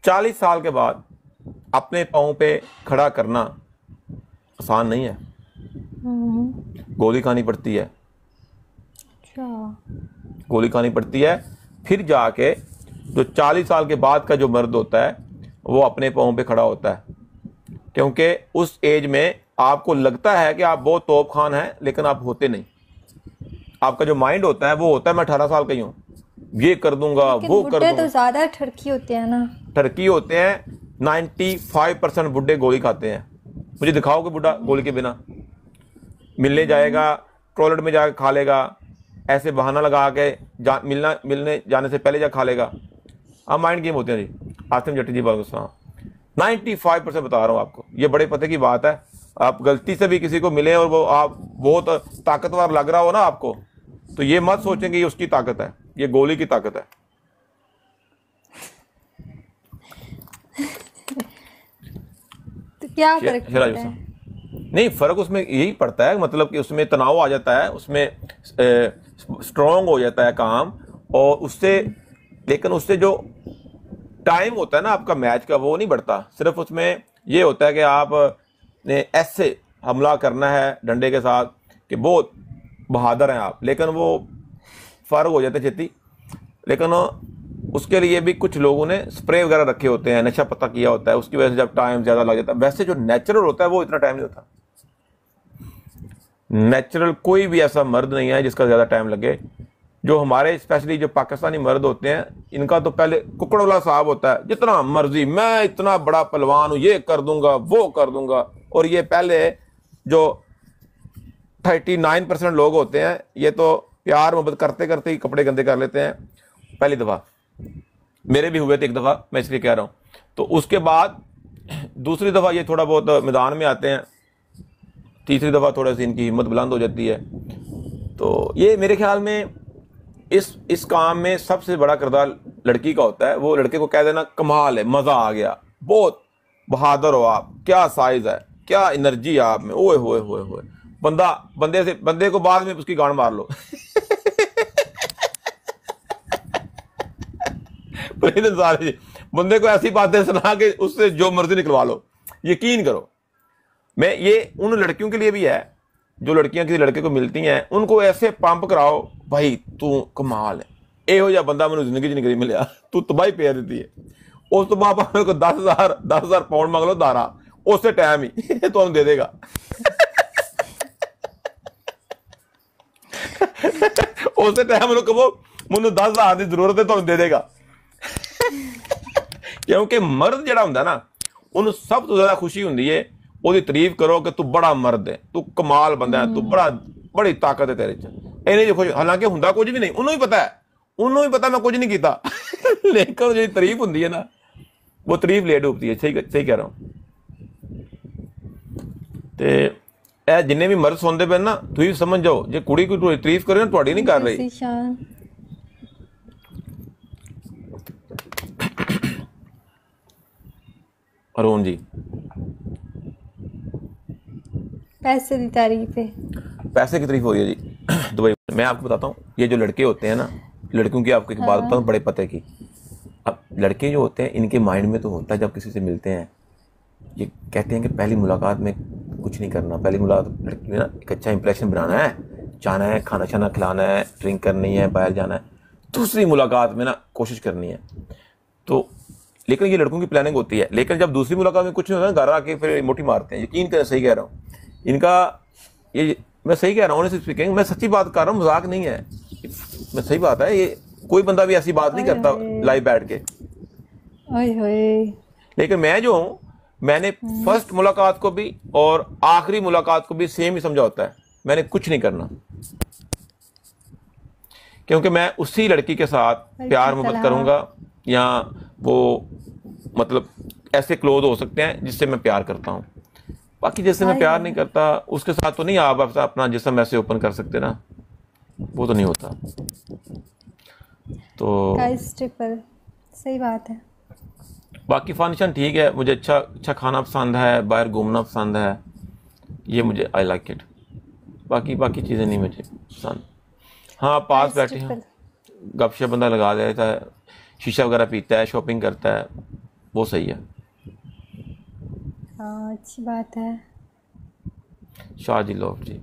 40 साल के बाद अपने पाँव पे खड़ा करना आसान नहीं है, गोली खानी पड़ती है। गोली खानी पड़ती है, फिर जाके जो 40 साल के बाद का जो मर्द होता है वो अपने पाँव पे खड़ा होता है। क्योंकि उस एज में आपको लगता है कि आप बहुत तोप खान हैं, लेकिन आप होते नहीं। आपका जो माइंड होता है वो होता है मैं 18 साल का ही हूँ, ये कर दूंगा, वो कर दूंगा। तो ज्यादा ठरकी होते हैं ना, ठरकी होते हैं। 95% बुढ़े गोली खाते हैं। मुझे दिखाओ कि बुढ़ा गोली के बिना मिलने जाएगा, टॉयलेट में जाकर खा लेगा, ऐसे बहाना लगा के मिलने जाने से पहले जा खा लेगा। अब माइंड गेम होते हैं जी। आसिम जट्टी जी बात 95% बता रहा हूँ आपको, ये बड़े पते की बात है। आप गलती से भी किसी को मिले और वो आप बहुत ताकतवर लग रहा हो ना आपको, तो ये मत सोचें कि ये उसकी ताकत है, ये गोली की ताकत है। तो क्या फर्क पड़ता है? नहीं, फर्क उसमें यही पड़ता है, मतलब कि उसमें तनाव आ जाता है, उसमें स्ट्रॉन्ग हो जाता है काम, और उससे, लेकिन उससे जो टाइम होता है ना आपका मैच का वो नहीं बढ़ता। सिर्फ उसमें ये होता है कि आप ने ऐसे हमला करना है डंडे के साथ कि बहुत बहादुर हैं आप, लेकिन वो फर्क हो जाता है छेती। लेकिन उसके लिए भी कुछ लोगों ने स्प्रे वगैरह रखे होते हैं, नशा पता किया होता है, उसकी वजह से जब टाइम ज़्यादा लग जाता है। वैसे जो नेचुरल होता है वो इतना टाइम नहीं होता। नेचुरल कोई भी ऐसा मर्द नहीं है जिसका ज़्यादा टाइम लगे। जो हमारे स्पेशली जो पाकिस्तानी मर्द होते हैं, इनका तो पहले कुकड़ोला साहब होता है, जितना मर्जी मैं इतना बड़ा पहलवान हूँ, ये कर दूंगा, वो कर दूंगा। और ये पहले जो 39% लोग होते हैं, ये तो प्यार मोहब्बत करते करते ही कपड़े गंदे कर लेते हैं। पहली दफ़ा मेरे भी हुए थे, एक दफ़ा, मैं इसलिए कह रहा हूँ। तो उसके बाद दूसरी दफ़ा ये थोड़ा बहुत मैदान में आते हैं, तीसरी दफ़ा थोड़ा सी इनकी हिम्मत बुलंद हो जाती है। तो ये मेरे ख्याल में इस काम में सबसे बड़ा किरदार लड़की का होता है। वो लड़के को कह देना कमाल है, मज़ा आ गया, बहुत बहादुर हो आप, क्या साइज़ है, क्या एनर्जी है आप में, ओए होए होए होए। बंदे को बाद में उसकी गांड मार लो। बंदे को ऐसी बातें सुना के उससे जो मर्जी निकलवा लो। यकीन करो, मैं ये उन लड़कियों के लिए भी है जो लड़कियां किसी लड़के को मिलती हैं, उनको ऐसे पंप कराओ, भाई तू कमाल है, एहो जा बंदा मैंने जिंदगी च नहीं कभी मिलिया, तू तबाही पे देती है। उस तो बाद मेरे को 10,000 पाउंड मांग लो दारा, उस टाइम ही तुम दे देगा। उस टाइम मैंने कहो मैंने 10,000 की जरूरत है, तुम दे देगा। क्योंकि मर्द जड़ा हुंदा ना, उन्हें सब तो ज्यादा खुशी हुंदी है ਉਹਦੀ तारीफ करो कि तू बड़ा मर्द है, तू कमाल बंदा है, तू बड़ी ताकत है तेरे च। इन्हें जो खुश, हालांकि हुंदा कुछ भी नहीं, उन्होंने भी पता मैं कुछ नहीं किया। लेकिन जो तारीफ हुंदी है ना, वो तारीफ लेट डूबती है। सही कह रहा हूँ। ते ए जिन्ने भी मर्द सुनते पे ना, तुम समझ जाओ, जो कुड़ी कोई तारीफ करे ना, तुहाडी नहीं कर रही। अरुण जी, पैसे की तारीफ है, पैसे की तारीफ हो रही है जी दुबई। मैं आपको बताता हूँ, ये जो लड़के होते हैं ना, लड़कियों की आपको एक बात बताऊँ बड़े पते की। अब लड़के जो होते हैं, इनके माइंड में तो होता है, जब किसी से मिलते हैं ये कहते हैं कि पहली मुलाकात में कुछ नहीं करना, पहली मुलाकात लड़की में ना एक अच्छा इंप्रेशन बनाना है, जाना है, खाना छाना खिलाना है, ड्रिंक करनी है, बाहर जाना है, दूसरी मुलाकात में ना कोशिश करनी है। तो लेकिन ये लड़कों की प्लानिंग होती है। लेकिन जब दूसरी मुलाकात में कुछ नहीं होता, घर आके फिर मोटी मारते हैं। यकीन करें, सही कह रहा हूँ इनका, ये मैं सही कह रहा हूँ, ऑनेस्टली स्पीकिंग, मैं सच्ची बात कर रहा हूँ, मजाक नहीं है, मैं सही बात है। ये कोई बंदा भी ऐसी बात नहीं करता लाइव बैठ के। लेकिन मैं जो हूँ, मैंने फर्स्ट मुलाकात को भी और आखिरी मुलाकात को भी सेम ही समझा होता है, मैंने कुछ नहीं करना, क्योंकि मैं उसी लड़की के साथ प्यार मोहब्बत करूंगा, या वो मतलब ऐसे क्लोज हो सकते हैं जिससे मैं प्यार करता हूँ। बाकी जैसे मैं प्यार नहीं करता उसके साथ तो नहीं आप अपना जिस्म ऐसे ओपन कर सकते ना, वो तो नहीं होता। तो सही बात है। बाकी फंक्शन ठीक है, मुझे अच्छा खाना पसंद है, बाहर घूमना पसंद है, ये मुझे आई लाइक इट। बाकी चीज़ें नहीं मुझे पसंद। हाँ, पास बैठे हैं, गपशप बंदा लगा देता है, शीशा वगैरह पीता है, शॉपिंग करता है, वो सही है। हाँ अच्छी बात है। शाहजी लोफ जी,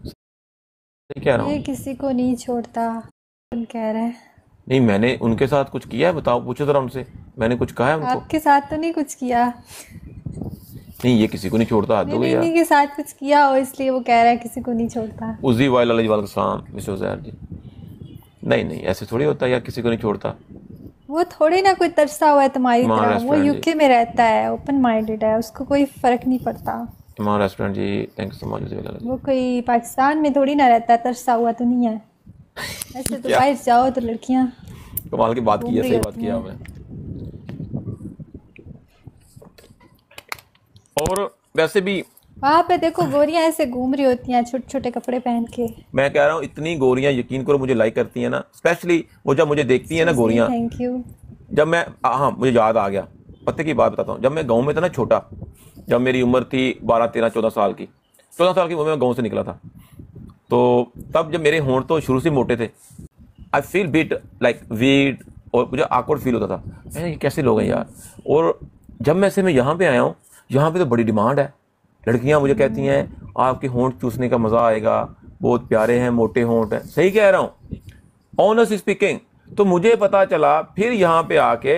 सही कह रहा ये हूँ। किसी को नहीं छोड़ता, कौन कह रहे हैं? नहीं, मैंने उनके साथ कुछ किया है? बताओ, पूछो जरा उनसे, मैंने कुछ कहा है उनको? आपके साथ तो नहीं कुछ किया। नहीं, ये किसी को नहीं छोड़ता, हद हो गई यार। इन्हीं के साथ कुछ किया हो इसलिए वो कह रहा है किसी को नहीं छोड़ता। उजी वाला सलाम मिस्टर उजैर जी। नहीं नहीं, ऐसे थोड़ी होता है यार, किसी को नहीं छोड़ता। वो थोड़ी ना कोई तरसा हुआ है तुम्हारी इमाम तरह, वो रेस्टोरेंट जी। यूके में रहता है, ओपन माइंडेड है, उसको कोई फर्क नहीं पड़ता। Imam restaurant ji, thank you so much. वो कोई पाकिस्तान में थोड़ी ना रहता है, तरसा हुआ तो नहीं है। ऐसे तो क्या? बाहर जाओ तो लड़कियां कमाल की बात की है, घूम रही सही बात होती की है हैं। आपने। और वैसे भी वहाँ पे देखो गोरियां ऐसे घूम रही होती हैं छोटे छोटे कपड़े पहन के। मैं कह रहा हूँ, इतनी गोरियां यकीन करो मुझे लाइक करती हैं ना, स्पेशली वो जब मुझे देखती है ना गोरियां। Thank you. जब मैं, हाँ मुझे याद आ गया, पते की बात बताता हूँ। जब मैं गांव में था ना छोटा, जब मेरी उम्र थी 12 13 14 साल की, 14 साल की उम्र में गांव से निकला था, तो तब जब मेरे होंठ तो शुरू से मोटे थे, I feel bit like weed, और मुझे awkward फील होता था, मैं ये कैसे लोग हैं यार। और जब मैं यहाँ पे आया हूँ, यहाँ पे तो बड़ी डिमांड है। लड़कियां मुझे कहती हैं आपके होंठ चूसने का मज़ा आएगा, बहुत प्यारे हैं, मोटे होंठ हैं। सही कह रहा हूँ, ऑनेस्ट स्पीकिंग। तो मुझे पता चला फिर यहाँ पे आके,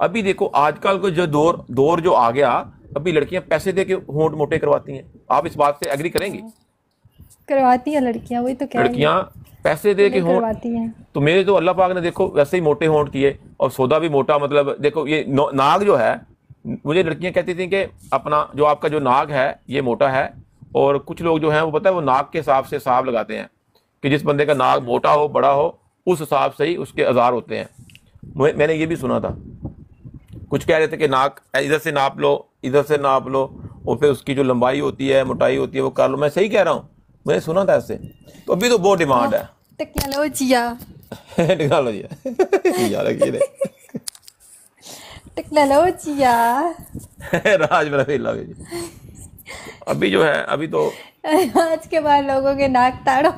अभी देखो आजकल को जो दौर जो आ गया, अभी लड़कियां पैसे दे के होंठ मोटे करवाती हैं। आप इस बात से एग्री करेंगी? करवाती हैं लड़कियां, वही तो कह रही लड़कियां पैसे दे के होंठ करवाती हैं। तो मेरे तो अल्लाह पाक ने देखो वैसे ही मोटे होंठ किए, और सौदा भी मोटा। मतलब देखो ये नाग जो है, मुझे लड़कियां कहती थी कि अपना जो आपका जो नाग है ये मोटा है, और कुछ लोग जो हैं वो पता है वो नाग के हिसाब से हिसाब लगाते हैं कि जिस बंदे का नाग मोटा हो, बड़ा हो, उस हिसाब से ही उसके औजार होते हैं। मैंने ये भी सुना था, कुछ कह रहे थे कि नाक इधर से नाप लो, इधर से नाप लो, और फिर उसकी जो लंबाई होती है, मोटाई होती है, वो कर लो। मैं सही कह रहा हूँ, मैंने सुना था ऐसे। तो अभी तो बहुत डिमांड है टेक्नोलॉजिया टेक्नोलॉजी यार टेक्नोलॉजिया राज मेरा फेल जी। अभी जो है, अभी तो आज के बाद लोगों के नाक ताड़ो।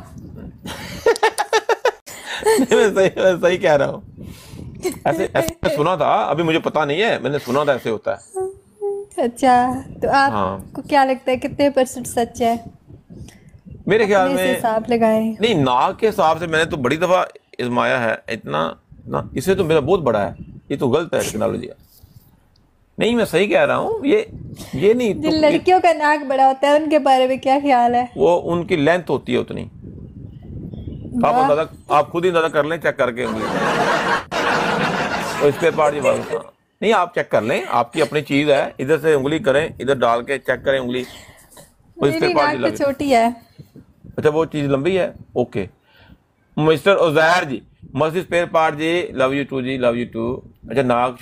मैं सही कह रहा हूँ। ऐसे सुना था, अभी मुझे पता नहीं है, मैंने सुना था ऐसे होता है। अच्छा, तो आपको क्या लगता है कितने % सच है? मेरे ख्याल में हिसाब लगाए। नहीं, नाक के हिसाब से मैंने तो बड़ी दफा आजमाया है, इतना ना, इसे तो मेरा बहुत बड़ा है, ये तो गलत है टेक्नोलॉजी। नहीं, मैं सही कह रहा हूँ, ये नहीं। जिन लड़कियों का नाक बड़ा होता है उनके बारे में क्या ख्याल है? वो उनकी लेंथ होती है उतनी। आप खुद ही अंदाजा कर लें, चेक करके उंगली। तो स्पेयर पार्ट नहीं, आप चेक कर लें, आपकी अपनी चीज है, इधर से उंगली करें, इधर डाल के चेक करें उंगली। मेरी नाक तो छोटी है। अच्छा, वो चीज लंबी है, okay. Mister Uzair ji, Masjid spare part ji, love you too ji, love you too. अच्छा, नाक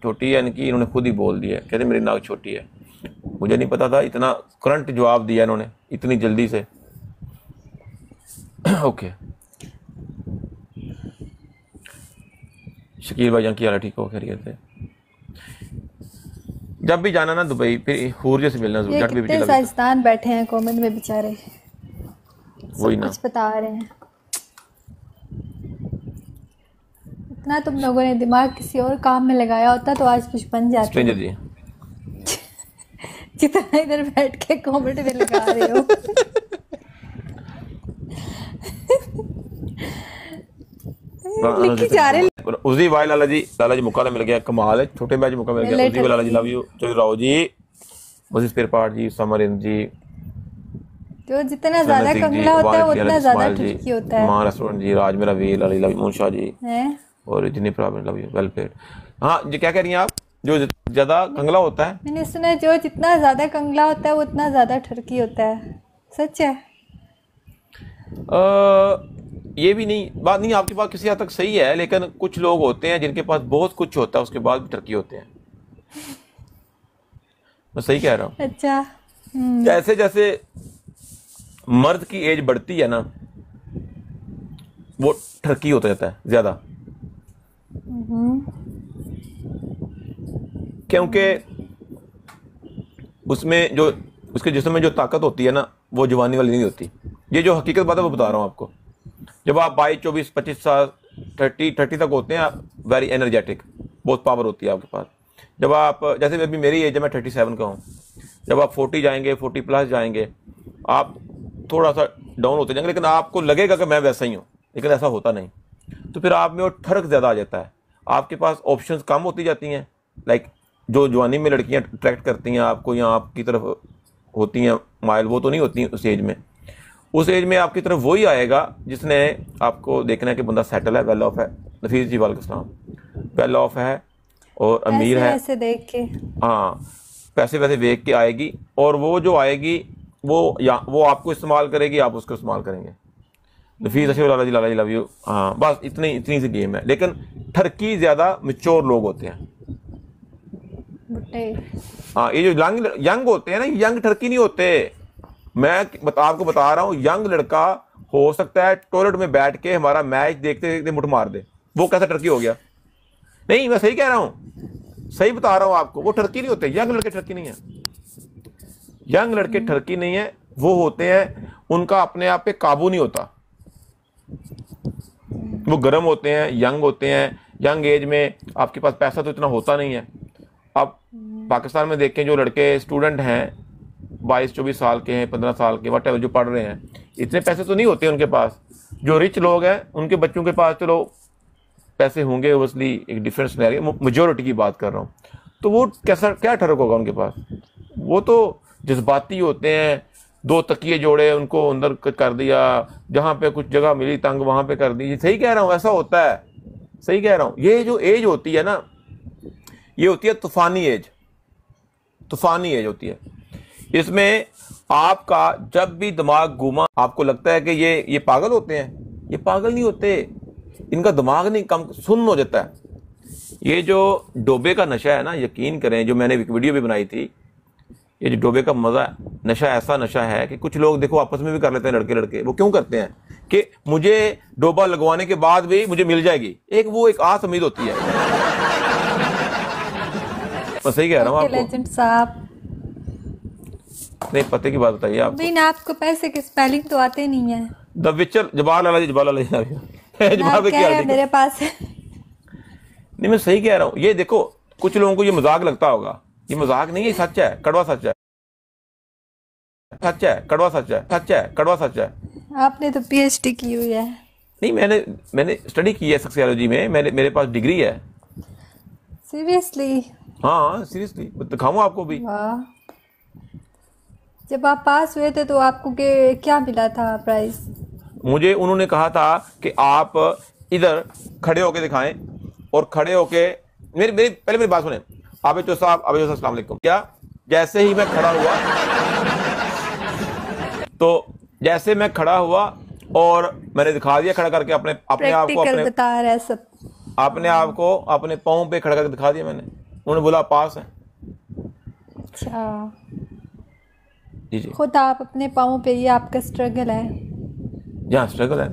छोटी है इनकी, इन्होंने खुद ही बोल दिया, कहते मेरी नाक छोटी है। मुझे नहीं पता था, इतना करंट जवाब दिया इन्होंने इतनी जल्दी से। ओके, शकील भाई की हाल ठीक हो, खैरियत है? जब भी जाना ना दुबई, फिर हूरिया से मिलना जरूर। कितने साइंसदान बैठे हैं कमेंट में बेचारे, वही ना कुछ बता रहे हैं। इतना तुम लोगों ने दिमाग किसी और काम में लगाया होता तो आज कुछ बन जाता। स्ट्रेंजर जी जितना इधर बैठ के कमेंट में लगा रहे हो। लिखी जा रहे। उजी भाई लाला जी मुकाला मिल गया, कमाल है, छोटे मैच मौका मिल गया। उजी भाई लाला जी, लव यू। चलो राव जी, मस्जिद स्पेयर पार्ट जी, समरिंद जी, जो जितना ज्यादा कंगला होता है उतना ज्यादा ठुकी होता है। मां रेस्टोरेंट जी, राज मेरा वीर, अली लव यू, मुंशा जी हैं, और जितने problem love you, well played. हाँ जी, क्या कह रही हैं आप? जो ज्यादा कंगला होता है, मैंने सुना है जो जितना ज्यादा कंगला होता है वो उतना ज्यादा ठरकी होता है। सच है? ये भी नहीं, बात नहीं, आपकी बात किसी हद तक सही है, लेकिन कुछ लोग होते हैं जिनके पास बहुत कुछ होता है, उसके बाद भी ठरकी होते हैं। मैं सही कह रहा हूँ? अच्छा। जैसे जैसे मर्द की एज बढ़ती है ना, वो ठरकी होता जाता है ज्यादा, क्योंकि उसमें जो उसके जिस्म में जो ताकत होती है ना, वो जवानी वाली नहीं होती। ये जो हकीकत बात है वो बता रहा हूँ आपको। जब आप 22 24 25 साल 30 तक होते हैं, वेरी एनर्जेटिक, बहुत पावर होती है आपके पास। जब आप, जैसे अभी मेरी एज है, मैं 37 का हूँ, जब आप 40 जाएंगे, 40+ जाएंगे, आप थोड़ा सा डाउन होते जाएंगे, लेकिन आपको लगेगा कि मैं वैसा ही हूँ, लेकिन ऐसा होता नहीं। तो फिर आप में वो फर्क ज़्यादा आ जाता है, आपके पास ऑप्शंस कम होती जाती हैं। लाइक जो जवानी में लड़कियाँ अट्रैक्ट करती हैं आपको या आपकी तरफ होती हैं माइल, वो तो नहीं होती उस एज में। उस एज में आपकी तरफ वही आएगा जिसने आपको देखना है कि बंदा सेटल है, वेल ऑफ है। नफीस जी वालेकुम सलाम, वेल ऑफ है और अमीर है, ऐसे देख के। हाँ, पैसे वैसे देख के आएगी, और वो जो आएगी वो आपको इस्तेमाल करेगी, आप उसको इस्तेमाल करेंगे। नफीस अशरफ लाला जी लव यू। हाँ, बस इतनी सी गेम है। लेकिन ठरकी ज्यादा मेच्योर लोग होते हैं। हाँ, ये जो यंग होते हैं ना, यंग ठरकी नहीं होते। मैं आपको बता रहा हूँ, यंग लड़का हो सकता है टॉयलेट में बैठ के हमारा मैच देखते देखते मुठ मार दे, वो कैसा टर्की हो गया? नहीं, मैं सही कह रहा हूं, सही बता रहा हूं आपको, वो टर्की नहीं होते। यंग लड़के टर्की नहीं है, यंग लड़के टर्की नहीं है। वो होते हैं, उनका अपने आप पे काबू नहीं होता, वो गर्म होते हैं, यंग होते हैं। यंग एज में आपके पास पैसा तो इतना होता नहीं है। अब पाकिस्तान में देखें, जो लड़के स्टूडेंट हैं 22-24 साल के हैं, 15 साल के, वट जो पढ़ रहे हैं, इतने पैसे तो नहीं होते उनके पास। जो रिच लोग हैं उनके बच्चों के पास चलो पैसे होंगे, ओबियसली एक डिफरेंस सिनेरियो, मेजोरिटी की बात कर रहा हूँ। तो वो क्या ठरक होगा उनके पास? वो तो जज्बाती होते हैं, 2 तकिए जोड़े, उनको अंदर कर दिया, जहाँ पे कुछ जगह मिली तंग वहाँ पे कर दी। सही कह रहा हूँ, ऐसा होता है, सही कह रहा हूँ। ये जो एज होती है ना, ये होती है तूफानी एज, तूफानी एज होती है। इसमें आपका जब भी दिमाग घूमा, आपको लगता है कि ये पागल होते हैं, ये पागल नहीं होते, इनका दिमाग नहीं कम सुन्न हो जाता है। ये जो डोबे का नशा है ना, यकीन करें, जो मैंने एक वीडियो भी बनाई थी, ये जो डोबे का मजा नशा, ऐसा नशा है कि कुछ लोग देखो आपस में भी कर लेते हैं, लड़के लड़के। वो क्यों करते हैं कि मुझे डोबा लगवाने के बाद भी मुझे मिल जाएगी, एक आस उम्मीद होती है। मैं सही कह रहा हूँ आपको? लेजेंड साहब, नहीं, पते की बात बताइए आप। बिन आपको पैसे की स्पेलिंग तो आते नहीं है। द विचर जवाहरलाल जी, जवाहरलाल जी क्या है मेरे पास है। नहीं, मैं सही कह रहा हूँ। ये देखो, कुछ लोगों को ये मजाक लगता होगा, ये मजाक नहीं है, सच है, कड़वा सच है, सच है, कड़वा सच है, सच है, कड़वा सच है। आपने तो पीएचडी की हुई है। नहीं, मैंने स्टडी की है सोशियोलॉजी में, मेरे पास डिग्री है। सीरियसली? हाँ, सीरियसली, दिखाऊं आपको भी। वाह। जब आप पास हुए थे तो आपको क्या मिला था प्राइज? मुझे उन्होंने कहा था कि आप इधर खड़े होके दिखाएं, और खड़े होके पहले मेरी बात सुने। आबिद साहब, अस्सलाम वालेकुम। क्या जैसे ही मैं खड़ा हुआ, तो जैसे मैं खड़ा हुआ और मैंने दिखा दिया खड़ा करके अपने आप को, बता रहा है सब, अपने आप को अपने पाँव पे खड़ा करके दिखा दिया मैंने। उन्होंने बोला पास है। अच्छा, जी जी, खुद आप अपने पाँव पे, ये आपका स्ट्रगल है? जहाँ स्ट्रगल है।